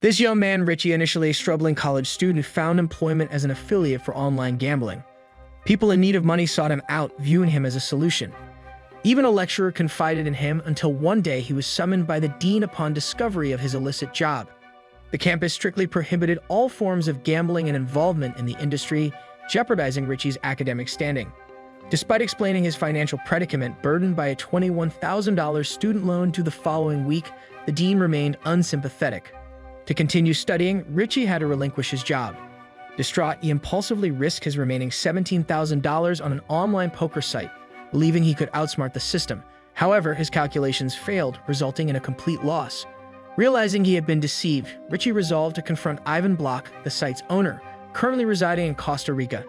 This young man, Richie, initially a struggling college student, found employment as an affiliate for online gambling. People in need of money sought him out, viewing him as a solution. Even a lecturer confided in him until one day he was summoned by the dean upon discovery of his illicit job. The campus strictly prohibited all forms of gambling and involvement in the industry, jeopardizing Richie's academic standing. Despite explaining his financial predicament, burdened by a $21,000 student loan due the following week, the dean remained unsympathetic. To continue studying, Richie had to relinquish his job. Distraught, he impulsively risked his remaining $17,000 on an online poker site, believing he could outsmart the system. However, his calculations failed, resulting in a complete loss. Realizing he had been deceived, Richie resolved to confront Ivan Block, the site's owner, currently residing in Costa Rica.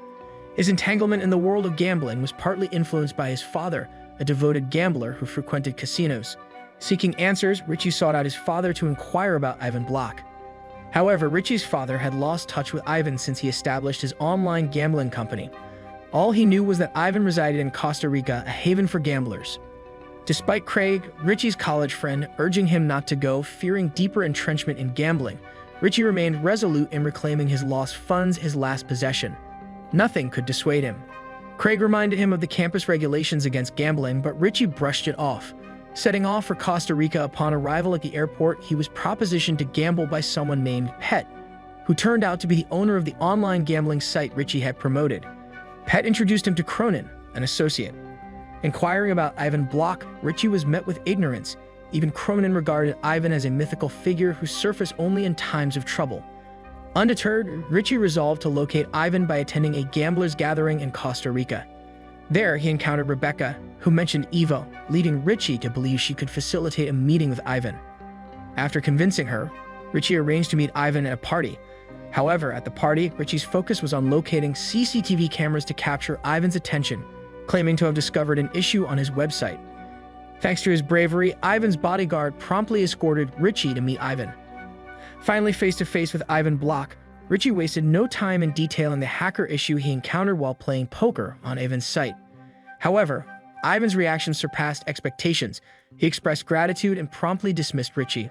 His entanglement in the world of gambling was partly influenced by his father, a devoted gambler who frequented casinos. Seeking answers, Richie sought out his father to inquire about Ivan Block. However, Richie's father had lost touch with Ivan since he established his online gambling company. All he knew was that Ivan resided in Costa Rica, a haven for gamblers. Despite Craig, Richie's college friend, urging him not to go, fearing deeper entrenchment in gambling, Richie remained resolute in reclaiming his lost funds, his last possession. Nothing could dissuade him. Craig reminded him of the campus regulations against gambling, but Richie brushed it off. Setting off for Costa Rica, upon arrival at the airport, he was propositioned to gamble by someone named Pet, who turned out to be the owner of the online gambling site Richie had promoted. Pet introduced him to Cronin, an associate. Inquiring about Ivan Block, Richie was met with ignorance. Even Cronin regarded Ivan as a mythical figure who surfaced only in times of trouble. Undeterred, Richie resolved to locate Ivan by attending a gamblers' gathering in Costa Rica. There, he encountered Rebecca, who mentioned Evo, leading Richie to believe she could facilitate a meeting with Ivan. After convincing her, Richie arranged to meet Ivan at a party. However, at the party, Richie's focus was on locating CCTV cameras to capture Ivan's attention, claiming to have discovered an issue on his website. Thanks to his bravery, Ivan's bodyguard promptly escorted Richie to meet Ivan. Finally, face-to-face with Ivan Block, Richie wasted no time in detailing the hacker issue he encountered while playing poker on Ivan's site. However, Ivan's reaction surpassed expectations. He expressed gratitude and promptly dismissed Richie.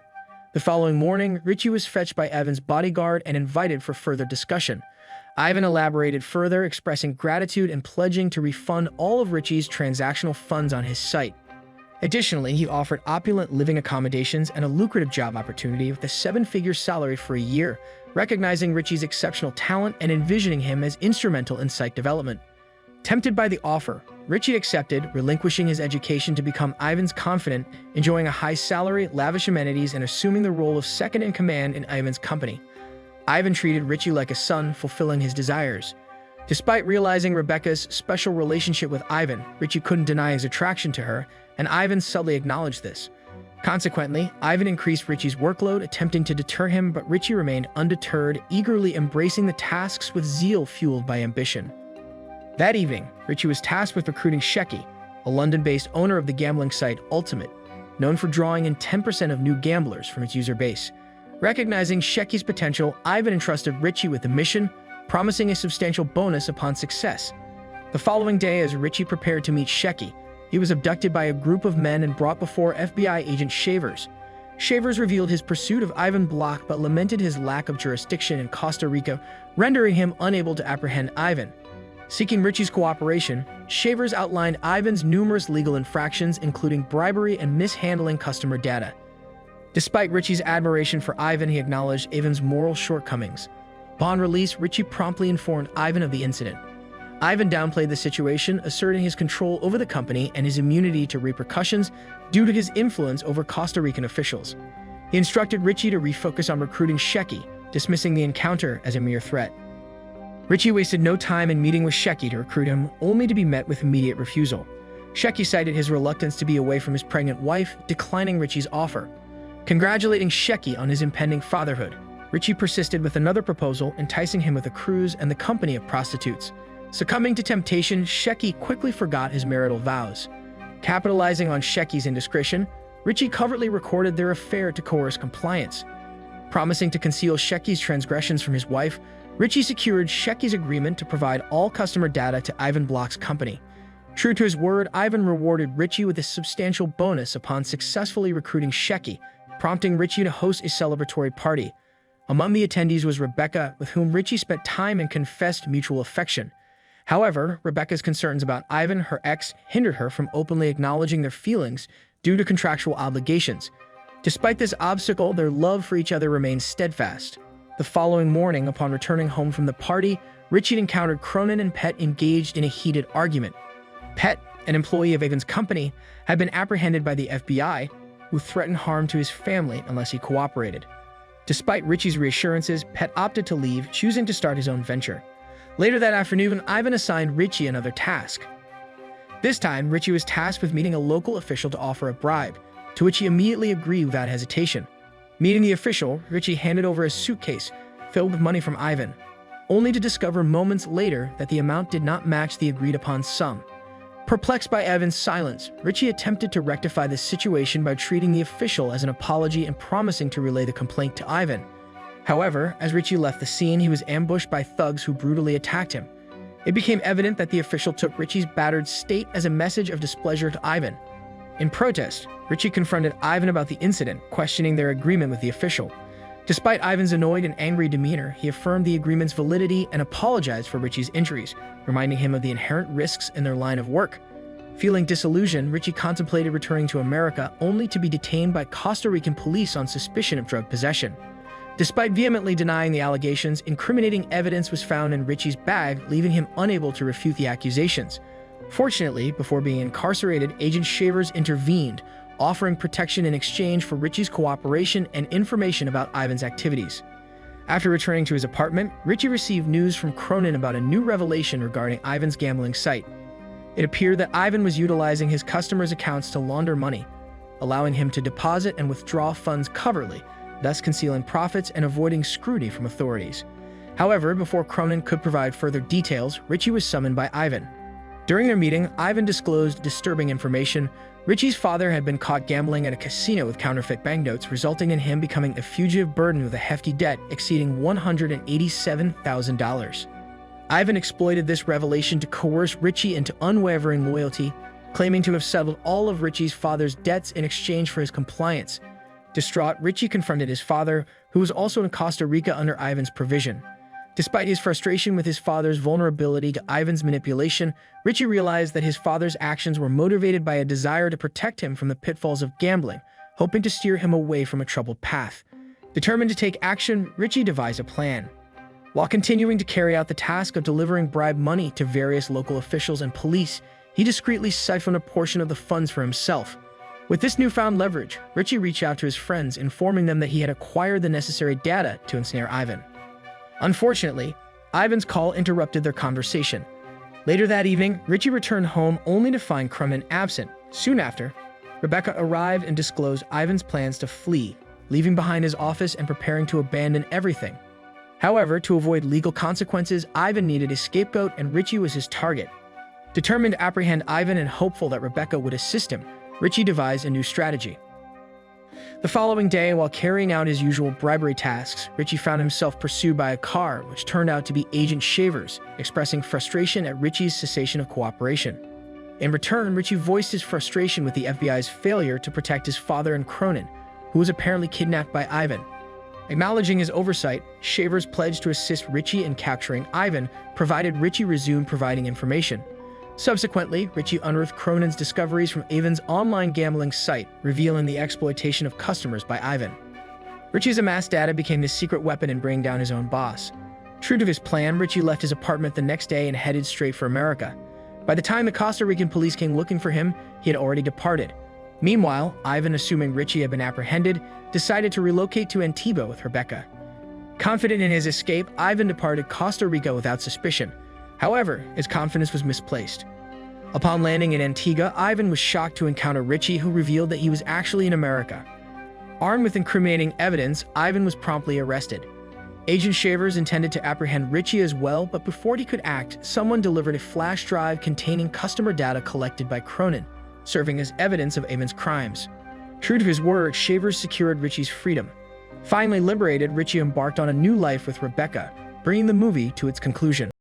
The following morning, Richie was fetched by Ivan's bodyguard and invited for further discussion. Ivan elaborated further, expressing gratitude and pledging to refund all of Richie's transactional funds on his site. Additionally, he offered opulent living accommodations and a lucrative job opportunity with a 7-figure salary for a year, recognizing Richie's exceptional talent and envisioning him as instrumental in site development. Tempted by the offer, Richie accepted, relinquishing his education to become Ivan's confidant, enjoying a high salary, lavish amenities, and assuming the role of second-in-command in Ivan's company. Ivan treated Richie like a son, fulfilling his desires. Despite realizing Rebecca's special relationship with Ivan, Richie couldn't deny his attraction to her, and Ivan subtly acknowledged this. Consequently, Ivan increased Richie's workload, attempting to deter him, but Richie remained undeterred, eagerly embracing the tasks with zeal fueled by ambition. That evening, Richie was tasked with recruiting Shecky, a London-based owner of the gambling site Ultimate, known for drawing in 10% of new gamblers from its user base. Recognizing Shecky's potential, Ivan entrusted Richie with the mission, promising a substantial bonus upon success. The following day, as Richie prepared to meet Shecky, he was abducted by a group of men and brought before FBI agent Shavers. Shavers revealed his pursuit of Ivan Block but lamented his lack of jurisdiction in Costa Rica, rendering him unable to apprehend Ivan. Seeking Richie's cooperation, Shavers outlined Ivan's numerous legal infractions, including bribery and mishandling customer data. Despite Richie's admiration for Ivan, he acknowledged Ivan's moral shortcomings. Upon release, Richie promptly informed Ivan of the incident. Ivan downplayed the situation, asserting his control over the company and his immunity to repercussions due to his influence over Costa Rican officials. He instructed Richie to refocus on recruiting Shecky, dismissing the encounter as a mere threat. Richie wasted no time in meeting with Shecky to recruit him, only to be met with immediate refusal. Shecky cited his reluctance to be away from his pregnant wife, declining Richie's offer. Congratulating Shecky on his impending fatherhood, Richie persisted with another proposal, enticing him with a cruise and the company of prostitutes. Succumbing to temptation, Shecky quickly forgot his marital vows. Capitalizing on Shecky's indiscretion, Richie covertly recorded their affair to coerce compliance. Promising to conceal Shecky's transgressions from his wife, Richie secured Shecky's agreement to provide all customer data to Ivan Block's company. True to his word, Ivan rewarded Richie with a substantial bonus upon successfully recruiting Shecky, prompting Richie to host a celebratory party. Among the attendees was Rebecca, with whom Richie spent time and confessed mutual affection. However, Rebecca's concerns about Ivan, her ex, hindered her from openly acknowledging their feelings due to contractual obligations. Despite this obstacle, their love for each other remained steadfast. The following morning, upon returning home from the party, Richie encountered Cronin and Pet engaged in a heated argument. Pet, an employee of Ivan's company, had been apprehended by the FBI, who threatened harm to his family unless he cooperated. Despite Richie's reassurances, Pet opted to leave, choosing to start his own venture. Later that afternoon, Ivan assigned Richie another task. This time, Richie was tasked with meeting a local official to offer a bribe, to which he immediately agreed without hesitation. Meeting the official, Richie handed over a suitcase filled with money from Ivan, only to discover moments later that the amount did not match the agreed-upon sum. Perplexed by Ivan's silence, Richie attempted to rectify the situation by treating the official as an apology and promising to relay the complaint to Ivan. However, as Richie left the scene, he was ambushed by thugs who brutally attacked him. It became evident that the official took Richie's battered state as a message of displeasure to Ivan. In protest, Richie confronted Ivan about the incident, questioning their agreement with the official. Despite Ivan's annoyed and angry demeanor, he affirmed the agreement's validity and apologized for Richie's injuries, reminding him of the inherent risks in their line of work. Feeling disillusioned, Richie contemplated returning to America, only to be detained by Costa Rican police on suspicion of drug possession. Despite vehemently denying the allegations, incriminating evidence was found in Richie's bag, leaving him unable to refute the accusations. Fortunately, before being incarcerated, Agent Shavers intervened, offering protection in exchange for Richie's cooperation and information about Ivan's activities. After returning to his apartment, Richie received news from Cronin about a new revelation regarding Ivan's gambling site. It appeared that Ivan was utilizing his customers' accounts to launder money, allowing him to deposit and withdraw funds covertly, thus concealing profits and avoiding scrutiny from authorities. However, before Cronin could provide further details, Richie was summoned by Ivan. During their meeting, Ivan disclosed disturbing information. Richie's father had been caught gambling at a casino with counterfeit banknotes, resulting in him becoming a fugitive burden with a hefty debt exceeding $187,000. Ivan exploited this revelation to coerce Richie into unwavering loyalty, claiming to have settled all of Richie's father's debts in exchange for his compliance. Distraught, Richie confronted his father, who was also in Costa Rica under Ivan's provision. Despite his frustration with his father's vulnerability to Ivan's manipulation, Richie realized that his father's actions were motivated by a desire to protect him from the pitfalls of gambling, hoping to steer him away from a troubled path. Determined to take action, Richie devised a plan. While continuing to carry out the task of delivering bribe money to various local officials and police, he discreetly siphoned a portion of the funds for himself. With this newfound leverage, Richie reached out to his friends, informing them that he had acquired the necessary data to ensnare Ivan. Unfortunately, Ivan's call interrupted their conversation. Later that evening, Richie returned home only to find Cronin absent. Soon after, Rebecca arrived and disclosed Ivan's plans to flee, leaving behind his office and preparing to abandon everything. However, to avoid legal consequences, Ivan needed a scapegoat and Richie was his target. Determined to apprehend Ivan and hopeful that Rebecca would assist him, Richie devised a new strategy. The following day, while carrying out his usual bribery tasks, Richie found himself pursued by a car, which turned out to be Agent Shavers, expressing frustration at Richie's cessation of cooperation. In return, Richie voiced his frustration with the FBI's failure to protect his father and Cronin, who was apparently kidnapped by Ivan. Acknowledging his oversight, Shavers pledged to assist Richie in capturing Ivan, provided Richie resumed providing information. Subsequently, Richie unearthed Cronin's discoveries from Ivan's online gambling site, revealing the exploitation of customers by Ivan. Richie's amassed data became his secret weapon in bringing down his own boss. True to his plan, Richie left his apartment the next day and headed straight for America. By the time the Costa Rican police came looking for him, he had already departed. Meanwhile, Ivan, assuming Richie had been apprehended, decided to relocate to Antigua with Rebecca. Confident in his escape, Ivan departed Costa Rica without suspicion. However, his confidence was misplaced. Upon landing in Antigua, Ivan was shocked to encounter Richie, who revealed that he was actually in America. Armed with incriminating evidence, Ivan was promptly arrested. Agent Shavers intended to apprehend Richie as well, but before he could act, someone delivered a flash drive containing customer data collected by Cronin, serving as evidence of Ivan's crimes. True to his word, Shavers secured Richie's freedom. Finally liberated, Richie embarked on a new life with Rebecca, bringing the movie to its conclusion.